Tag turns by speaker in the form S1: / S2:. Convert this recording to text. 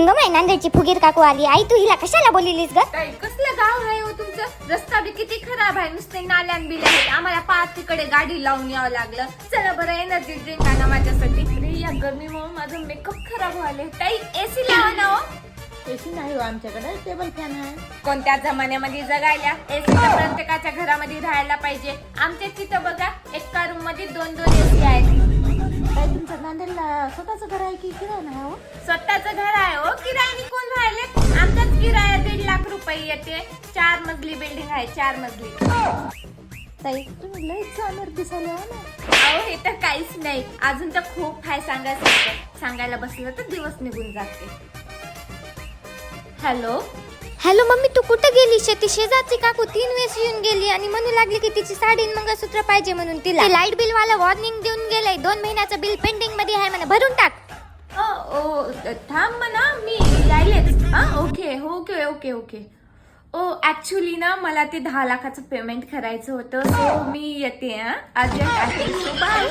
S1: हिंग माय नांदेडची फुगीर काकू आली. आई तू हिला कशाला बोलिलीस ग?
S2: ताई कसलं गाव आहे हो तुमचं? रस्ता बी किती खराब आहे, नुसते नाल्यान बिल आहेत. आम्हाला पाच तिकडे गाडी लावून यावं लागलं. चला बरं एनर्जी ड्रिंक आणा माझ्यासाठी. अरे या गरमीमुळे माझं मेकअप खराब व्हायले. ताई एसी लावा ना हो.
S3: एसी नाही हो आमच्याकडे, टेबल फॅन आहे.
S2: कोणत्या जमान्यामध्ये जगायला? एसी तर प्रत्येकाच्या घरामध्ये राहायला पाहिजे. आमच्या तिथं बघा एका रूम मध्ये दोन दोन एसी आहेत.
S3: काय तुमचं नांदेडला स्वतःचं घर आहे की किराणा आहे हो?
S2: स्वतःचं घर आहे हो, किरायाने कोण राहिले? आमचाच किराया 1.5 लाख रुपये येते. 4 मजली बिल्डिंग आहे, 4 मजली.
S3: ताई तुम्ही लईच चांगलं दिसायला हो ना.
S2: अहो हे तर काहीच नाही, अजून तर खूप आहे सांगायला बसलं तर दिवस निघून जाते. हॅलो
S1: हॅलो मम्मी, तू कुठं गेली? ती शेजारची काकू 3 वेळेस येऊन गेली आणि म्हणू लागली की तिची साडी आणि मंगळसूत्र पाहिजे म्हणून. तिला लाईट बिल वाला वॉर्निंग देऊन गेलाय. 2 महिन्याचं बिल पेंडिंग मध्ये आहे म्हणा, भरून टाक.
S2: ओ थांब म्हणा, मी यायलेच. Okay okay okay okay. ओ ऍक्च्युली ना मला ते 10 लाखाचं पेमेंट करायचं होतं, सो मी येते. अर्जंट आहे. बाय.